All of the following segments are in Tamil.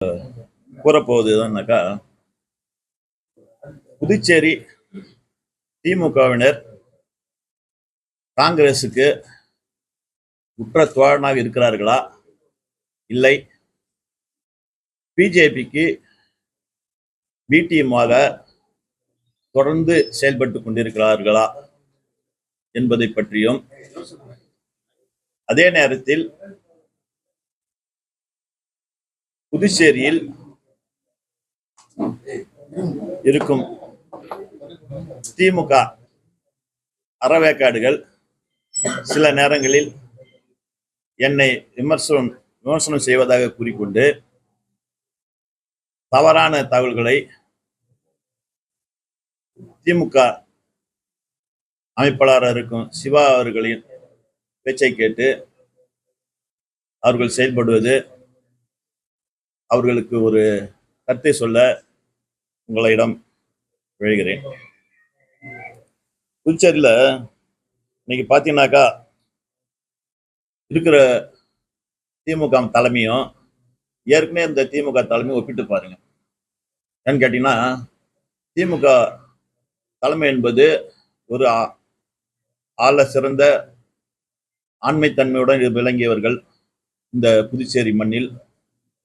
கூறப்போவது என்னன்னாக்கா, புதுச்சேரி திமுகவினர் காங்கிரசுக்கு உற்ற தோழனாக இருக்கிறார்களா, இல்லை பிஜேபிக்கு பி டீமாக தொடர்ந்து செயல்பட்டுக் கொண்டிருக்கிறார்களா என்பதை பற்றியும், அதே நேரத்தில் புதுச்சேரியில் இருக்கும் திமுக அறவேக்காடுகள் சில நேரங்களில் என்னை விமர்சனம் செய்வதாக கூறிக்கொண்டு தவறான தகவல்களை திமுக அமைப்பாளராக இருக்கும் சிவா அவர்களின் பேச்சை கேட்டு அவர்கள் செயல்படுவது, அவர்களுக்கு ஒரு கருத்தை சொல்ல உங்களிடம் விழுகிறேன். புதுச்சேரியில் இன்னைக்கு பார்த்தீங்கன்னாக்கா இருக்கிற திமுக தலைமையும் ஏற்கனவே இந்த திமுக தலைமையும் ஒப்பிட்டு பாருங்க. ஏன்னு கேட்டீங்கன்னா, திமுக தலைமை என்பது ஒரு ஆள சிறந்த ஆண்மைத்தன்மையுடன் விளங்கியவர்கள் இந்த புதுச்சேரி மண்ணில்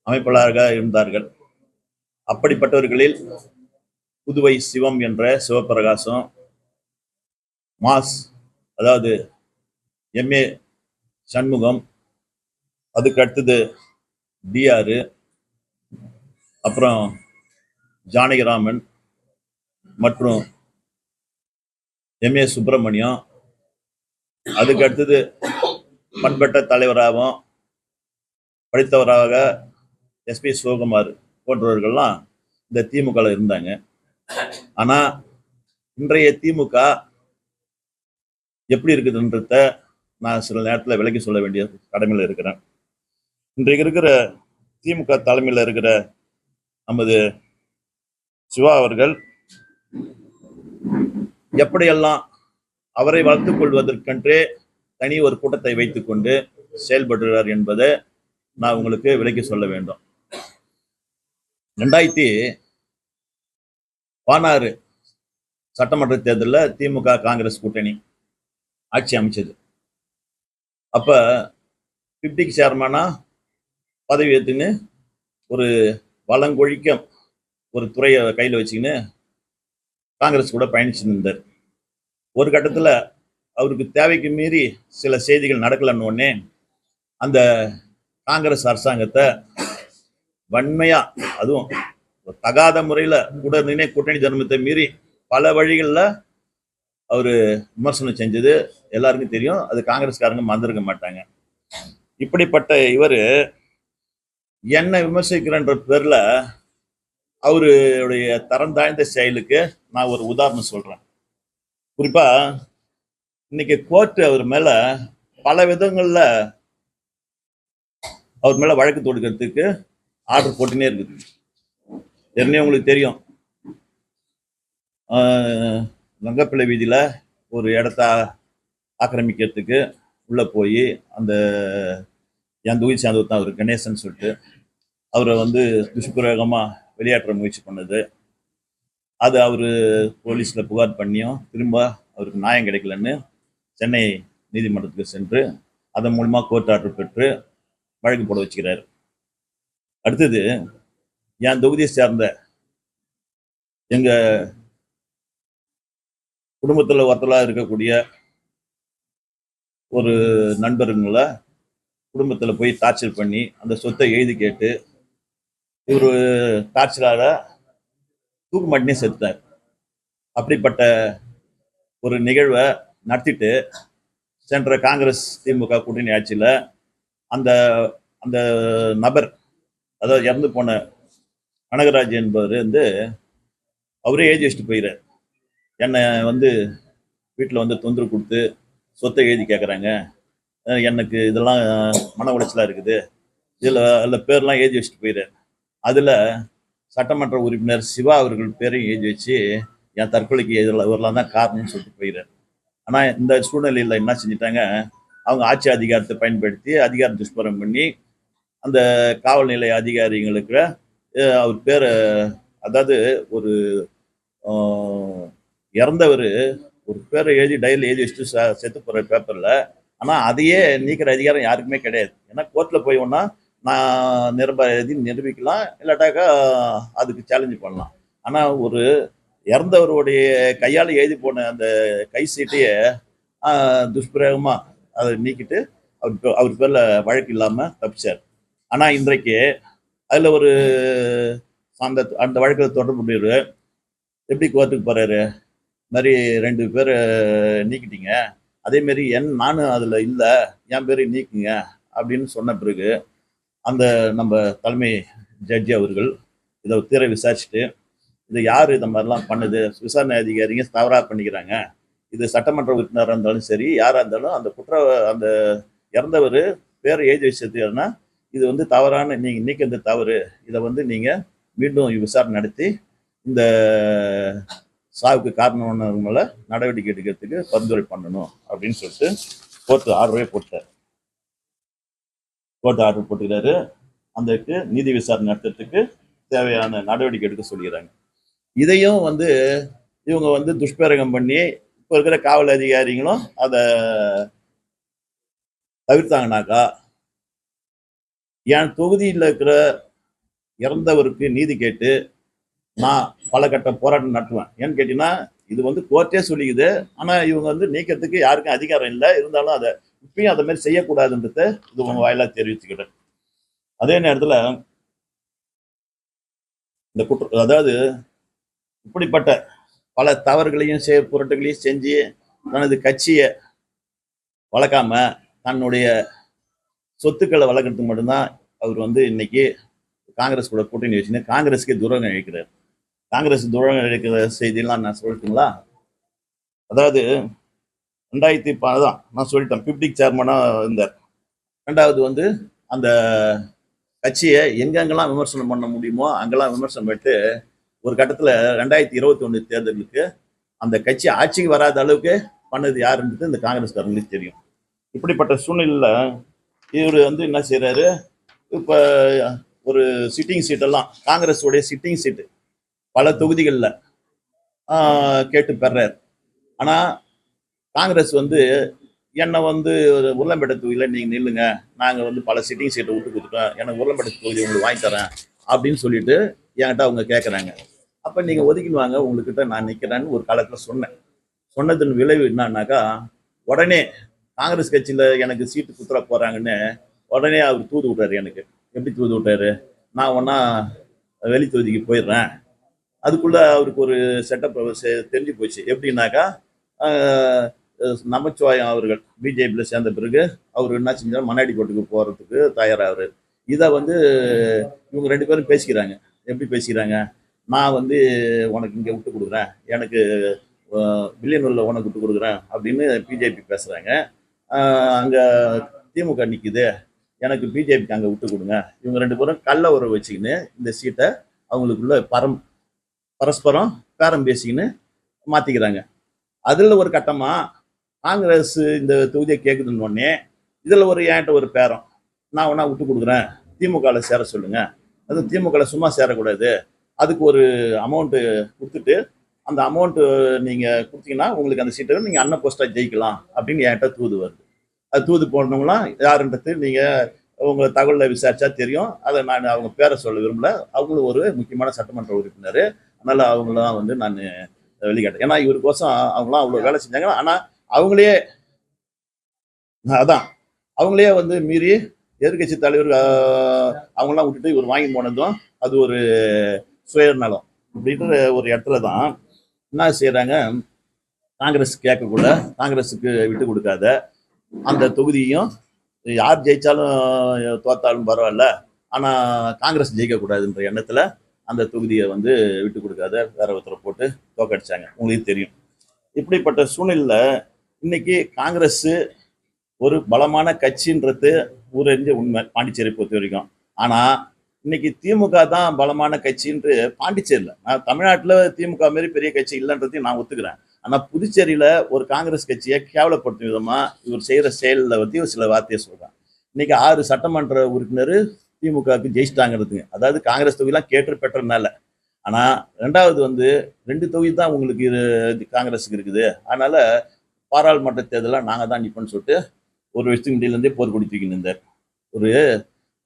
அமைப்பாளராக இருந்தார்கள். அப்படிப்பட்டவர்களில் புதுவை சிவம் என்ற சிவபிரகாசம், மாஸ் அதாவது எம்ஏ சண்முகம், அதுக்கு அடுத்தது டிஆர், அப்புறம் ஜானகிராமன் மற்றும் எம்ஏ சுப்பிரமணியம், அதுக்கு அடுத்தது பண்பட்ட தலைவராகவும் படித்தவராக எஸ்பி சிவகுமார் போன்றவர்கள்லாம் இந்த திமுக இருந்தாங்க. ஆனா இன்றைய திமுக எப்படி இருக்குதுன்றத நான் சில நேரத்தில் விலக்கி சொல்ல வேண்டிய கடமையில் இருக்கிறேன். இன்றைக்கு இருக்கிற திமுக தலைமையில் இருக்கிற நமது சிவா அவர்கள் எப்படியெல்லாம் அவரை வளர்த்துக் கொள்வதற்கென்றே தனி ஒரு கூட்டத்தை வைத்துக் கொண்டு செயல்படுகிறார் என்பதை நான் உங்களுக்கு விலக்கி சொல்ல வேண்டும். 2016 சட்டமன்ற தேர்தலில் திமுக காங்கிரஸ் கூட்டணி ஆட்சி அமைச்சது. அப்ப 50க்கு சேர்மானா பதவி ஏற்றுன்னு ஒரு வளங்கொழிக்க ஒரு துறையை கையில் வச்சுக்கின்னு காங்கிரஸ் கூட பயணிச்சிருந்தார். ஒரு கட்டத்தில் அவருக்கு தேவைக்கு மீறி சில செய்திகள் நடக்கலன்னு உடனே அந்த காங்கிரஸ் அரசாங்கத்தை வன்மையா, அதுவும் தகாத முறையில் கூட நினை கூட்டணி தர்மத்தை மீறி பல வழிகளில் அவரு விமர்சனம் செஞ்சது எல்லாருக்கும் தெரியும். அது காங்கிரஸ்காரங்க மறந்துருக்க மாட்டாங்க. இப்படிப்பட்ட இவர் என்ன விமர்சிக்கிறன்ற பேர்ல அவருடைய தரம் தாழ்ந்த செயலுக்கு நான் ஒரு உதாரணம் சொல்றேன். குறிப்பா இன்னைக்கு கோர்ட் அவர் மேல பல விதங்கள்ல அவர் மேல வழக்கு தொடுக்கிறதுக்கு ஆர்டர் போட்டுனே இருக்குது. ஏற்கனவே உங்களுக்கு தெரியும், லங்கப்பிள்ளை வீதியில ஒரு இடத்த ஆக்கிரமிக்கிறதுக்கு உள்ள போய் அந்த என் தொகுதி சேர்ந்தவர் தான் அவர் கணேசன் சொல்லிட்டு அவரை துஷ்பிரயோகமா வெளியேற்ற முயற்சி பண்ணது. அது அவர் போலீஸில் புகார் பண்ணியும் திரும்ப அவருக்கு நியாயம் கிடைக்கலன்னு சென்னை நீதிமன்றத்துக்கு சென்று அதன் மூலமா கோர்ட் ஆர்டர் பெற்று வழக்கு போட வச்சுக்கிறார். அடுத்தது என் தொகுதியை சேர்ந்த எங்க குடும்பத்தில் ஒருத்தலாக இருக்கக்கூடிய ஒரு நண்பருங்களை குடும்பத்தில் போய் டார்ச்சர் பண்ணி அந்த சொத்தை எழுதி கேட்டு இவர் டார்ச்சரால தூக்கு மாட்டினே செத்தார். அப்படிப்பட்ட ஒரு நிகழ்வை நடத்திட்டு சென்ற காங்கிரஸ் திமுக கூட்டணி ஆட்சியில் அந்த அந்த நபர், அதாவது இறந்து போன கனகராஜ் என்பவர் அவரே எழுதி வச்சுட்டு போயிறார். என்னை வீட்டில் தொந்தரவு கொடுத்து சொத்தை எழுதி கேட்குறாங்க, எனக்கு இதெல்லாம் மன உளைச்சலாக இருக்குது, அதில் பேர்லாம் எழுதி வச்சுட்டு போயிறார். அதில் சட்டமன்ற உறுப்பினர் சிவா அவர்கள் பேரையும் எழுதி வச்சு என் தற்கொலைக்கு இவரெல்லாம் தான் காரணம்னு சொல்லிட்டு போயிறார். ஆனால் இந்த சூழ்நிலையில் என்ன செஞ்சிட்டாங்க, அவங்க ஆட்சி அதிகாரத்தை பயன்படுத்தி அதிகார துஷ்பிரயோகம் பண்ணி அந்த காவல் நிலைய அதிகாரிகளுக்கு அவர் பேரை, அதாவது ஒரு ஆஹ், இறந்தவர் ஒரு பேரை எழுதி டைரியில் எழுதி வச்சுட்டு செத்து போற பேப்பர்ல. ஆனா அதையே நீக்கிற அதிகாரம் யாருக்குமே கிடையாது. ஏன்னா கோர்ட்ல போய் ஒன்னா நான் எழுதி நிரூபிக்கலாம், இல்லாட்டாக்கா அதுக்கு சேலஞ்ச் பண்ணலாம். ஆனா ஒரு இறந்தவருடைய கையால எழுதி போன அந்த கை சீட்டையே துஷ்பிரயோகமா அதை நீக்கிட்டு அவர் பேர்ல வழக்கு இல்லாம தப்பிச்சார். ஆனா இன்றைக்கு அதுல ஒரு அந்த அந்த வழக்கில் தொடர்புடையவர் எப்படி கோர்ட்டுக்கு போறாரு, இந்த மாதிரி 2 பேரை நீக்கிட்டீங்க, அதே மாதிரி நானும் அதுல இல்ல, என் பேரை நீக்குங்க அப்படின்னு சொன்ன பிறகு அந்த நம்ம தலைமை ஜட்ஜி அவர்கள் இதை தீர விசாரிச்சுட்டு, இதை யாரு இந்த மாதிரிலாம் பண்ணுது, விசாரணை அதிகாரிங்க தவறா பண்ணிக்கிறாங்க, இது சட்டமன்ற உறுப்பினராக இருந்தாலும் சரி யாரா இருந்தாலும் அந்த அந்த இறந்தவர் பேரை எழுதி வச்சதுன்னா இது வந்து தவறான, நீங்க நீக்கிறது தவறு, இதை வந்து நீங்க மீண்டும் விசாரணை நடத்தி இந்த சாவுக்கு காரணமானவங்கள நடவடிக்கை எடுக்கிறதுக்கு பரிந்துரை பண்ணணும் அப்படின்னு சொல்லிட்டு கோர்ட் ஆர்டரே போட்டார். கோர்ட் ஆர்டர் போட்டுக்கிறாரு. அதற்கு நீதி விசாரணை நடத்துறதுக்கு தேவையான நடவடிக்கை எடுக்க சொல்லிடுறாங்க. இதையும் வந்து இவங்க வந்து துஷ்பிரயோகம் பண்ணி இப்போ இருக்கிற காவல் அதிகாரிகளும் அதை தவிர்த்தாங்கனாக்கா, என் தொகுதியில் இருக்கிற இறந்தவருக்கு நீதி கேட்டு நான் பல கட்ட போராட்டம் நடத்துவேன். ஏன்னு கேட்டீங்கன்னா, இது வந்து கோர்ட்டே சொல்லிக்குது. ஆனா இவங்க வந்து நீக்கிறதுக்கு யாருக்கும் அதிகாரம் இல்லை. இருந்தாலும் அதை இப்பயும் அதை மாதிரி செய்யக்கூடாதுன்றத இது உங்க வாயிலா தெரிவிச்சுக்கிறேன். அதே நேரத்துல இந்த அதாவது இப்படிப்பட்ட பல தவறுகளையும் புரட்டுகளையும் செஞ்சு தனது கட்சியை வளர்க்காம தன்னுடைய சொத்துக்களை வளர்க்கறதுக்கு மட்டும்தான் அவர் வந்து இன்னைக்கு காங்கிரஸ் கூட கூட்டணி வச்சுன்னு காங்கிரஸுக்கு துரோகம் இழைக்கிறார். காங்கிரஸ் துரோகம் இழைக்கிற செய்தியெல்லாம் நான் சொல்லட்டுங்களா? அதாவது 2010 தான் நான் சொல்லிட்டேன், பிப்டிக் சேர்மனா இருந்தார். ரெண்டாவது வந்து அந்த கட்சியை எங்கெங்கெல்லாம் விமர்சனம் பண்ண முடியுமோ அங்கெல்லாம் விமர்சனம் பண்ணிட்டு ஒரு கட்டத்தில் 2021 தேர்தலுக்கு அந்த கட்சி ஆட்சிக்கு வராத அளவுக்கு பண்ணது யாருன்றது இந்த காங்கிரஸ்காரங்களுக்கு தெரியும். இப்படிப்பட்ட சூழ்நிலையில் இவர் வந்து என்ன செய்யறாரு, இப்போ ஒரு சிட்டிங் சீட்டெல்லாம் காங்கிரஸோடைய சிட்டிங் சீட்டு பல தொகுதிகளில் கேட்டு பெறாரு. ஆனால் காங்கிரஸ் வந்து என்னை வந்து உருளம்பேட்டை தொகுதியில் நீங்கள் நில்லுங்க, நாங்கள் வந்து பல சிட்டிங் சீட்டை விட்டு கொடுத்துட்டோம், எனக்கு உருளம்பேட்டை தொகுதி உங்களுக்கு வாங்கி தரேன் அப்படின்னு சொல்லிட்டு என்கிட்ட அவங்க கேட்குறாங்க. அப்போ நீங்கள் ஒதுக்கின்னு வாங்க, உங்ககிட்ட நான் நிற்கிறேன்னு ஒரு காலத்தில் சொன்னேன். சொன்னதன் விளைவு என்னன்னாக்கா, உடனே காங்கிரஸ் கட்சியில் எனக்கு சீட்டு குத்துற போகிறாங்கன்னு உடனே அவர் தூது விட்டாரு. எனக்கு எப்படி தூது விட்டாரு, நான் ஒன்றா வெளி தொகுதிக்கு போயிடுறேன். அதுக்குள்ள அவருக்கு ஒரு செட்டப் தெரிஞ்சு போச்சு. எப்படின்னாக்கா, நமச்சிவாயம் அவர்கள் பிஜேபியில் சேர்ந்த பிறகு அவர் என்ன செஞ்சாலும் மண்ணாடி கோட்டுக்கு போகிறதுக்கு தயாராகிறார். இதை வந்து இவங்க 2 பேரும் பேசிக்கிறாங்க. எப்படி பேசிக்கிறாங்க, நான் வந்து உனக்கு இங்கே விட்டு கொடுக்குறேன், எனக்கு வில்லியனூரில் உனக்கு விட்டு கொடுக்குறேன் அப்படின்னு பிஜேபி பேசுகிறாங்க. அங்கே திமுக நிற்குது, எனக்கு பிஜேபிக்கு அங்கே விட்டு கொடுங்க. இவங்க 2 பேரும் கள்ள உறவு வச்சுக்கின்னு இந்த சீட்டை அவங்களுக்குள்ள பரஸ்பரம் பேரம் பேசிக்கின்னு மாற்றிக்கிறாங்க. அதில் ஒரு கட்டமாக காங்கிரஸ் இந்த தொகுதியை கேட்குதுன்னு உடனே இதில் ஒரு என்கிட்ட ஒரு பேரம், நான் ஒன்றா விட்டு கொடுக்குறேன், திமுகவில் சேர சொல்லுங்க, அது திமுகவில் சும்மா சேரக்கூடாது, அதுக்கு ஒரு அமௌண்ட்டு கொடுத்துட்டு அந்த அமௌண்ட்டு நீங்கள் கொடுத்தீங்கன்னா உங்களுக்கு அந்த சீட்டை நீங்கள் அண்ணன் போஸ்ட்டாக ஜெயிக்கலாம் அப்படின்னு என்கிட்ட தூது வருது. அது தூது போனவங்களாம் யாருன்றது நீங்கள் உங்களை தகவலை விசாரிச்சா தெரியும். அதை நான் அவங்க பேரை சொல்ல விரும்பல. அவங்களும் ஒரு முக்கியமான சட்டமன்ற உறுப்பினர், அதனால அவங்களாம் வந்து நான் வெளிக்காட்டேன். ஏன்னா இவருக்கோசம் அவங்களாம் அவ்வளோ வேலை செஞ்சாங்க. ஆனால் அவங்களே அதான் அவங்களே வந்து மீறி எதிர்கட்சி தலைவர் அவங்களாம் விட்டுட்டு இவர் வாங்கி போனதும் அது ஒரு சுயநலம் அப்படின்ற ஒரு இடத்துல தான் என்ன செய்யறாங்க, காங்கிரஸ் கேட்கக்கூட, காங்கிரஸுக்கு விட்டு கொடுக்காத அந்த தொகுதியும் யார் ஜெயிச்சாலும் தோத்தாலும் பரவாயில்ல, ஆனால் காங்கிரஸ் ஜெயிக்கக்கூடாதுன்ற எண்ணத்தில் அந்த தொகுதியை வந்து விட்டு கொடுக்காத வேற ஒருத்தரை போட்டு தோக்கடிச்சாங்க. உங்களுக்கு தெரியும். இப்படிப்பட்ட சூழ்நிலையில் இன்னைக்கு காங்கிரஸ் ஒரு பலமான கட்சின்றது ஊரறிஞ்ச உண்மை பாண்டிச்சேரி பொறுத்த வரைக்கும். ஆனால் இன்னைக்கு திமுக தான் பலமான கட்சின்று பாண்டிச்சேரியில், நான் தமிழ்நாட்டில் திமுக மாரி பெரிய கட்சி இல்லைன்றதையும் நான் ஒத்துக்கிறேன். ஆனால் புதுச்சேரியில் ஒரு காங்கிரஸ் கட்சியை கேவலப்படுத்தும் விதமாக இவர் செய்கிற செயலில் வந்து சில வார்த்தையை சொல்கிறான். இன்னைக்கு 6 சட்டமன்ற உறுப்பினர் திமுகவுக்கு ஜெயிச்சிட்டாங்கிறதுங்க. அதாவது காங்கிரஸ் தொகுதியெல்லாம் கேட்டு பெற்றதுனால. ஆனா 2வது வந்து 2 தொகுதி தான் உங்களுக்கு காங்கிரஸுக்கு இருக்குது. அதனால பாராளுமன்ற தேர்தல நாங்க தான் நிப்போம்னு சொல்லிட்டு ஒரு வருஷத்துக்கு முன்னாடிலேருந்தே போர்க்கொடி தூக்கின்னு இருந்தார். ஒரு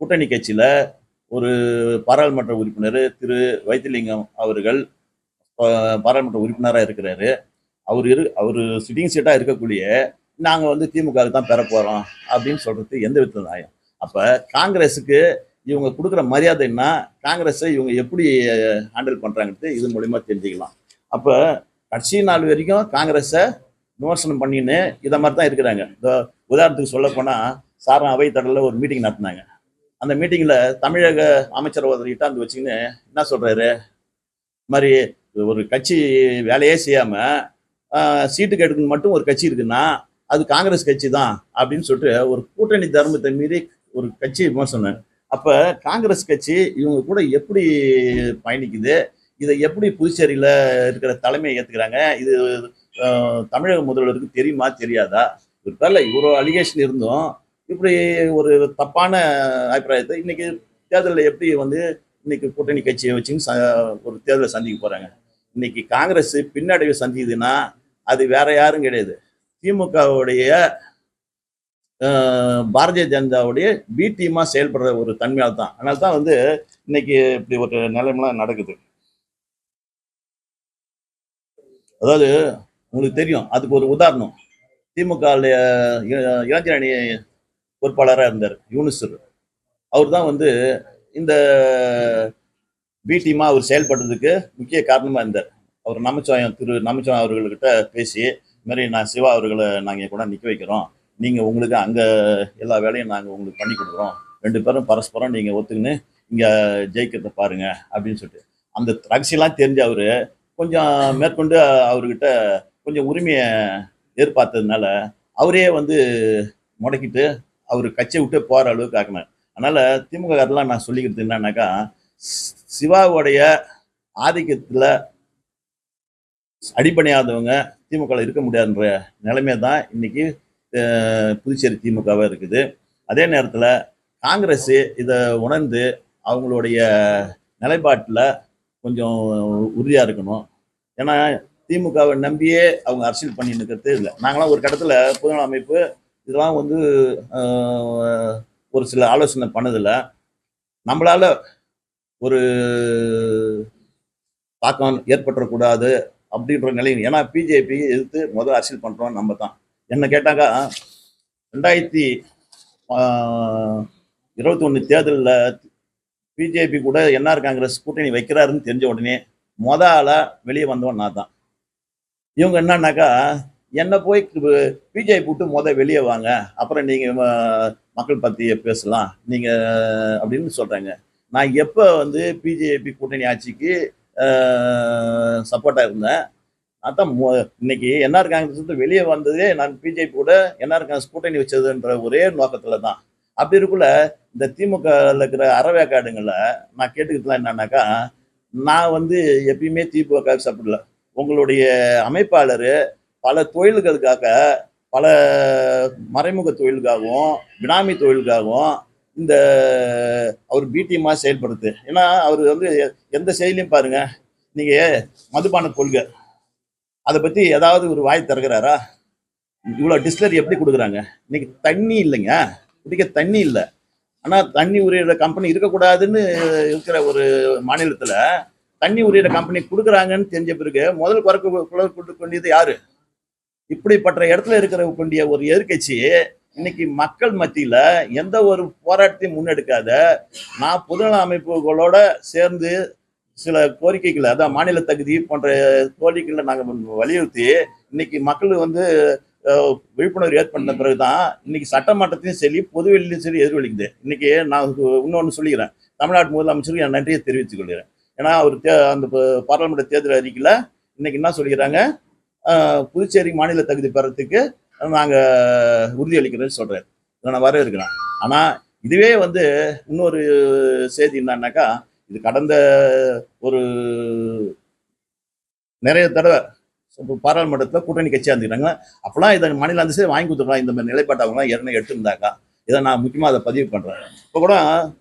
கூட்டணி கட்சியில ஒரு பாராளுமன்ற உறுப்பினர் திரு வைத்திலிங்கம் அவர்கள் பாராளுமன்ற உறுப்பினரா இருக்கிறாரு. அவரு சிட்டிங் சீட்டா இருக்கக்கூடிய நாங்க வந்து திமுகவுக்கு தான் பெற போறோம் அப்படின்னு சொல்றது எந்த விதத்துல நியாயம்? அப்ப காங்கிரஸுக்கு இவங்க கொடுக்குற மரியாதைன்னா காங்கிரஸை இவங்க எப்படி ஹேண்டில் பண்றாங்கன்னு இது மூலியமா தெரிஞ்சுக்கலாம். அப்ப கடைசி நாள் வரைக்கும் காங்கிரஸை விமர்சனம் பண்ணின்னு இதை மாதிரி தான் இருக்கிறாங்க. இந்த உதாரணத்துக்கு சொல்ல போனா சாரண அவைத்தடல ஒரு மீட்டிங் நடத்தினாங்க. அந்த மீட்டிங்ல தமிழக அமைச்சர் ஒருத்தர் அந்த வச்சுக்கின்னு என்ன சொல்றாரு, இந்த மாதிரி ஒரு கட்சி வேலையே செய்யாம சீட்டுக்கு எடுக்கணும் மட்டும் ஒரு கட்சி இருக்குன்னா அது காங்கிரஸ் கட்சி தான் அப்படின்னு சொல்லிட்டு ஒரு கூட்டணி தர்மத்தை மீறி ஒரு கட்சி விமர்சனம். அப்ப காங்கிரஸ் கட்சி இவங்க கூட எப்படி பயணிக்குது, இதை எப்படி புதுச்சேரியில இருக்கிற தலைமையை ஏத்துக்கிறாங்க, இது தமிழக முதல்வருக்கு தெரியுமா தெரியாதா? ஒரு இவ்வளோ அலிகேஷன் இருந்தும் இப்படி ஒரு தப்பான அபிப்பிராயத்தை இன்னைக்கு தேர்தலில் எப்படி வந்து இன்னைக்கு கூட்டணி கட்சியை வச்சுன்னு ஒரு தேர்தலை சந்திக்க போறாங்க. இன்னைக்கு காங்கிரஸ் பின்னடைவு சந்திக்குதுன்னா அது வேற யாரும் கிடையாது, திமுகவுடைய பாரதிய ஜனதாவுடைய பி டீமா செயல்படுற ஒரு தன்மையால் தான். அதனால தான் வந்து இன்னைக்கு இப்படி ஒரு நிலைமைலாம் நடக்குது. அதாவது உங்களுக்கு தெரியும், அதுக்கு ஒரு உதாரணம் திமுக இளைஞர் அணி பொறுப்பாளராக இருந்தார் யூனிசர். அவர் தான் வந்து இந்த பி டீமா அவர் செயல்படுறதுக்கு முக்கிய காரணமா இருந்தார். அவர் திரு நமச்சிவாயம் அவர்கள்கிட்ட பேசி இந்த மாதிரி நான் சிவா அவர்களை நாங்கள் கூட நிற்க வைக்கிறோம், நீங்க உங்களுக்கு அங்க எல்லா வேலையும் நாங்கள் உங்களுக்கு பண்ணி கொடுக்குறோம், 2 பேரும் பரஸ்பரம் நீங்க ஒத்துக்குன்னு இங்க ஜெயிக்கிறத பாருங்க அப்படின்னு சொல்லிட்டு அந்த ரகசியெல்லாம் தெரிஞ்சு அவரு கொஞ்சம் மேற்கொண்டு அவர்கிட்ட கொஞ்சம் உரிமையை எதிர்பார்த்ததுனால அவரே வந்து முடக்கிட்டு அவர் கட்சியை விட்டு போற அளவுக்கு ஆக்கினார். அதனால திமுக காரெல்லாம் நான் சொல்லிக்கிறது என்னன்னாக்கா, சிவாவுடைய ஆதிக்கத்துல அடிப்படையாதவங்க திமுக இருக்க முடியாதுன்ற நிலைமை தான் இன்னைக்கு புதுச்சேரி திமுகவா இருக்குது. அதே நேரத்தில் காங்கிரஸ் இதை உணர்ந்து அவங்களுடைய நிலைப்பாட்டில் கொஞ்சம் உறுதியாக இருக்கணும். ஏன்னா திமுகவை நம்பியே அவங்க அரசியல் பண்ணி நிற்கிறது இல்லை. நாங்களாம் ஒரு கட்டத்தில் பொதுநல அமைப்பு இதெல்லாம் வந்து ஒரு சில ஆலோசனை பண்ணதில்லை. நம்மளால ஒரு தாக்கம் ஏற்பட்டுறக்கூடாது அப்படின்ற நிலையில், ஏன்னா பிஜேபி எதிர்த்து முதல் அரசியல் பண்ணுறோம் நம்ம தான். என்ன கேட்டாக்கா 2021 தேர்தலில் பிஜேபி கூட என்ஆர் காங்கிரஸ் கூட்டணி வைக்கிறாருன்னு தெரிஞ்ச உடனே ஆளா வெளியே வந்தவன் நான் தான். இவங்க என்னன்னாக்கா, என்ன போய் பிஜேபி விட்டு வெளியே வாங்க, அப்புறம் நீங்க மக்கள் பத்தி பேசலாம் நீங்க அப்படின்னு சொல்றாங்க. நான் எப்ப வந்து பிஜேபி கூட்டணி ஆட்சிக்கு சப்போர்ட்டா இருந்தேன், அதான் இன்னைக்கு என்ஆர் காங்கிரஸ் வெளியே வந்ததே நான் பிஜேபி கூட என்ஆர் காங்கிரஸ் கூட்டணி வச்சதுன்ற ஒரே நோக்கத்துல தான். அப்படி இருக்குள்ள இந்த திமுக இருக்கிற அறவேக்காடுங்கள நான் கேட்டுக்கிட்டுலாம் என்னன்னாக்கா, நான் வந்து எப்பயுமே திமுக சாப்பிடல. உங்களுடைய அமைப்பாளர் பல தொழில்களுக்காக, பல மறைமுக தொழிலுக்காகவும் பினாமி தொழிலுக்காகவும் இந்த அவர் பிடிமா செயல்படுது. ஏன்னா அவர் வந்து எந்த செயலையும் பாருங்க, நீங்க மதுபான கொள்கை அதை பத்தி ஏதாவது ஒரு வாய் திறக்கிறாரா? இவ்வளவு டிஸ்லரி எப்படி கொடுக்குறாங்க? இன்னைக்கு தண்ணி இல்லைங்க, குடிக்க தண்ணி இல்லை. ஆனா தண்ணி உரியிற கம்பெனி இருக்கக்கூடாதுன்னு இருக்கிற ஒரு மாநிலத்துல தண்ணி உரியிற கம்பெனி கொடுக்குறாங்கன்னு தெரிஞ்ச பிறகு முதல் குரல் கொண்டியது யாரு? இப்படிப்பட்ட இடத்துல இருக்கிற கொண்டிய ஒரு எதிர்கட்சி இன்னைக்கு மக்கள் மத்தியில எந்த ஒரு போராட்டத்தையும் முன்னெடுக்காத, நான் பொதுநல அமைப்புகளோட சேர்ந்து சில கோரிக்கைகளை, அதான் மாநில தகுதி போன்ற கோரிக்கைகளை நாங்கள் வலியுறுத்தி இன்னைக்கு மக்கள் வந்து விழிப்புணர்வு ஏற்படுத்த பிறகுதான் இன்னைக்கு சட்டமன்றத்தையும் சரி பொதுவெளியிலும் சரி எதிர்வலிக்குது. இன்னைக்கு நான் இன்னொன்று சொல்லிக்கிறேன், தமிழ்நாடு முதலமைச்சருக்கு என் நன்றியை தெரிவித்துக் கொள்கிறேன். ஏன்னா அவர் அந்த பாராளுமன்ற தேர்தல் அறிக்கையில இன்னைக்கு என்ன சொல்லிக்கிறாங்க, புதுச்சேரி மாநில தகுதி பெறத்துக்கு நாங்கள் உறுதியளிக்கிறேன்னு சொல்றாரு. இதை நான் வரவேற்கிறேன். ஆனா இதுவே வந்து இன்னொரு செய்தி என்னன்னாக்கா, இது கடந்த ஒரு நிறைய தடவை பாராளுமன்றத்தில் கூட்டணி கட்சியா இருந்துக்கிறாங்க. அப்பெல்லாம் இதை மாநில அந்தஸ்தே வாங்கி கொடுத்துருக்கலாம். இந்த மாதிரி நிலைப்பாட்டை அவங்களாம் ஏற்கனவே எடுத்திருந்தாக்கா, இதை நான் முக்கியமாக அதை பதிவு பண்ணுறேன். இப்போ கூட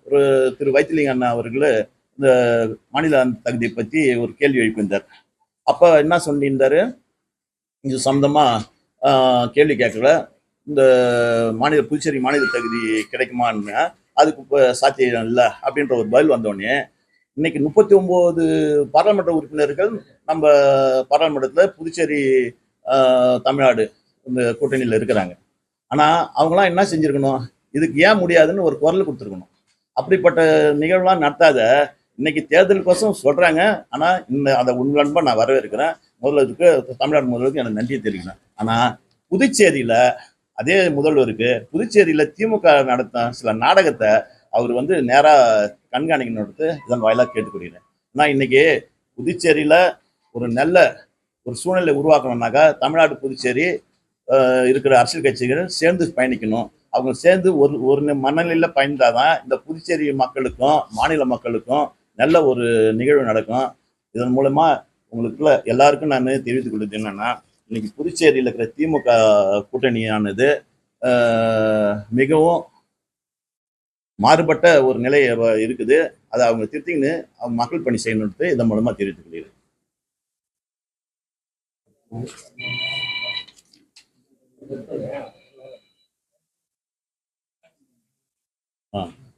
ஒரு திரு வைத்திலிங்க அண்ணா அவர்கள் இந்த மாநில தகுதியை பற்றி ஒரு கேள்வி எழுப்பியிருந்தார். அப்போ என்ன சொல்லியிருந்தாரு, இது சம்பந்தமாக கேள்வி கேட்கல, இந்த புதுச்சேரி மாநில தகுதி கிடைக்குமான்னு, அதுக்கு இப்போ சாத்தியம் இல்லை அப்படின்ற ஒரு பதில் வந்தோடனே, இன்னைக்கு 39 பாராளுமன்ற உறுப்பினர்கள் நம்ம பாராளுமன்றத்தில் புதுச்சேரி தமிழ்நாடு இந்த கூட்டணியில் இருக்கிறாங்க. ஆனால் அவங்களாம் என்ன செஞ்சுருக்கணும், இதுக்கு ஏன் முடியாதுன்னு ஒரு குரல் கொடுத்துருக்கணும். அப்படிப்பட்ட நிகழ்வுலாம் நடத்தாத இன்னைக்கு தேர்தலுக்கோசம் சொல்கிறாங்க. ஆனால் அதை உண்மையாக நான் வரவேற்கிறேன். முதல்வருக்கு, தமிழ்நாடு முதல்வருக்கு எனக்கு நன்றியை தெரிவிக்கிறேன். ஆனால் புதுச்சேரியில் அதே முதல்வருக்கு புதுச்சேரியில் திமுக நடத்த சில நாடகத்தை அவர் நேராக கண்காணிக்கணுன்றது இதன் வாயிலாக கேட்டுக்கொள்கிறேன். ஆனால் இன்னைக்கு புதுச்சேரியில் ஒரு நல்ல ஒரு சூழ்நிலை உருவாக்கணும்னாக்கா தமிழ்நாடு புதுச்சேரி இருக்கிற அரசியல் கட்சிகள் சேர்ந்து பயணிக்கணும். அவங்க சேர்ந்து ஒரு மனநிலையில் பயணித்தாதான் இந்த புதுச்சேரி மக்களுக்கும் மாநில மக்களுக்கும் நல்ல ஒரு நிகழ்வு நடக்கும். இதன் மூலமா உங்களுக்குள்ள எல்லாருக்கும் நான் தெரிவித்துக் கொள்வது என்னன்னா, இன்னைக்கு புதுச்சேரியில் இருக்கிற திமுக கூட்டணியானது மிகவும் மாறுபட்ட ஒரு நிலை இருக்குது. அதை அவங்க திருத்தின்னு அவங்க மக்கள் பணி செய்யணுன்றது இதன் மூலமா தெரிவித்துக் கொள்கிறேன்.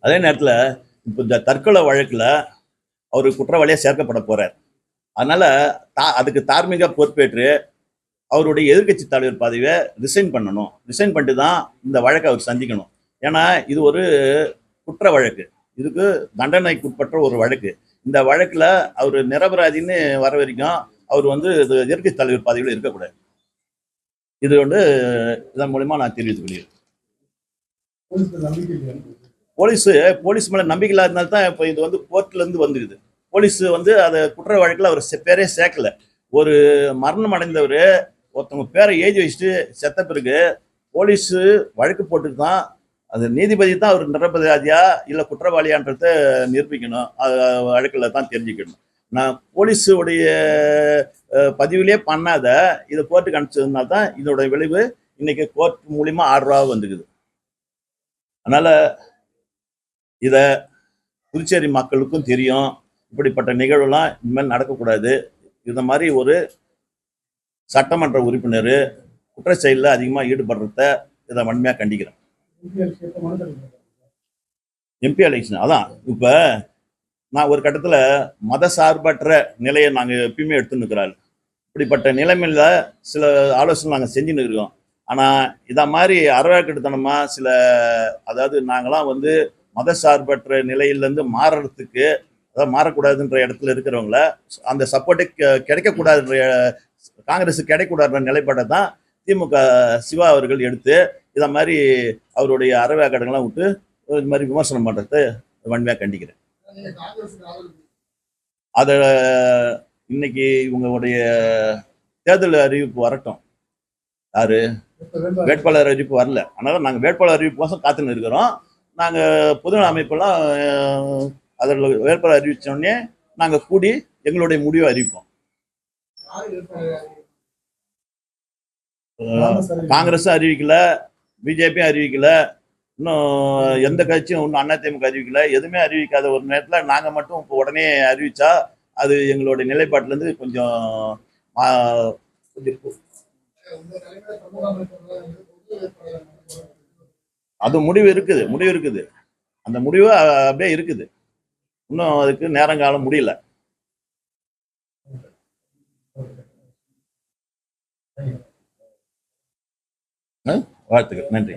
அதே நேரத்தில் இப்போ இந்த தற்கொலை வழக்குல அவர் குற்றவாளியாக சேர்க்கப்பட போறார். அதனால அதுக்கு தார்மீக பொறுப்பேற்று அவருடைய எதிர்கட்சி தலைவர் பதவியை ரிசைன் பண்ணணும். ரிசைன் பண்ணிட்டு தான் இந்த வழக்கை அவர் சந்திக்கணும். ஏன்னா இது ஒரு குற்ற வழக்கு, இதுக்கு தண்டனைக்குட்பட்ட ஒரு வழக்கு. இந்த வழக்குல அவர் நிரபராதின்னு வர வரைக்கும் அவர் எதிர்கட்சி தலைவர் பதவியில் இருக்கக்கூடாது. இது இதன் மூலமா நான் தெரிவித்துக் கொள்கிறேன். போலீஸ் மேல நம்பிக்கை இல்லாதனால்தான் இப்போ இது கோர்ட்ல இருந்து வந்துருக்குது. போலீஸ் அதை குற்ற வழக்குல அவர் பேரே சேர்க்கல. ஒரு மரணம் அடைந்தவர் ஒருத்தவங்க பேரை எழுதி வச்சுட்டு செத்த பிறகு போலீஸ் வழக்கு போட்டு தான் அது நீதிபதி தான் அவர் நிரபராதியா இல்லை குற்றவாளியான்றத நிரூபிக்கணும். வழக்கில் தான் தெரிஞ்சுக்கணும். நான் போலீஸுடைய பதிவிலே பண்ணாத இதை கோர்ட்டுக்கு அனுப்பிச்சதுனால தான் இதோட விளைவு இன்னைக்கு கோர்ட் மூலியமா ஆர்டராக வந்துக்குது. அதனால இத புதுச்சேரி மக்களுக்கும் தெரியும். இப்படிப்பட்ட நிகழ்வுலாம் இனிமேல் நடக்கக்கூடாது. இந்த மாதிரி ஒரு சட்டமன்ற உறுப்பினர் குற்ற செயலில் அதிகமாக ஈடுபடுறத இதை வன்மையாக கண்டிக்கிறேன். எம்பி எலெக்ஷன் அதான் இப்போ நான் ஒரு கட்டத்தில் மத சார்பற்ற நிலையை நாங்கள் எப்பயுமே எடுத்துன்னு இருக்கிறாரு. இப்படிப்பட்ட நிலைமையில சில ஆலோசனை நாங்கள் செஞ்சுன்னு இருக்கோம். ஆனால் இதை மாதிரி அறவேக்கட்டுத்தனமாக சில, அதாவது நாங்களாம் மத சார்பற்ற நிலையிலேருந்து மாறுறதுக்கு, அதாவது மாறக்கூடாதுன்ற இடத்துல இருக்கிறவங்கள அந்த சப்போர்ட்டை கிடைக்கக்கூடாதுன்ற, காங்கிரஸ் கிடைக்கக்கூடாதுன்ற நிலைப்பாட்டை தான் திமுக சிவா அவர்கள் எடுத்து இதை மாதிரி அவருடைய அறவேக்கடங்கள்லாம் விட்டு இது மாதிரி விமர்சனம் பண்ணுறதை வன்மையாக கண்டிக்கிறேன். அதை இன்னைக்கு இவங்களுடைய தேர்தல் அறிவிப்பு வரட்டும். யாரு வேட்பாளர் அறிவிப்பு வரல, அதனால நாங்கள் வேட்பாளர் அறிவிப்பு கோசம் காத்துன்னு இருக்கிறோம். நாங்கள் பொதுநல அமைப்பெல்லாம் அதில் வேட்பாளர் அறிவிச்சோடனே நாங்கள் கூடி எங்களுடைய முடிவை அறிவிப்போம். காங்கிரஸும் அறிவிக்கல, பிஜேபியும் அறிவிக்கல, இன்னும் எந்த கட்சியும் இன்னும் அதிமுக அறிவிக்கல. எதுவுமே அறிவிக்காத ஒரு நேரத்தில் நாங்கள் மட்டும் இப்போ உடனே அறிவிச்சா அது எங்களுடைய நிலைப்பாட்டிலேருந்து கொஞ்சம் அது முடிவு இருக்குது. அந்த முடிவு அப்படியே இருக்குது. இன்னும் அதுக்கு நேரங்காலம் முடியல. வாழ்த்துக்கள், நன்றி.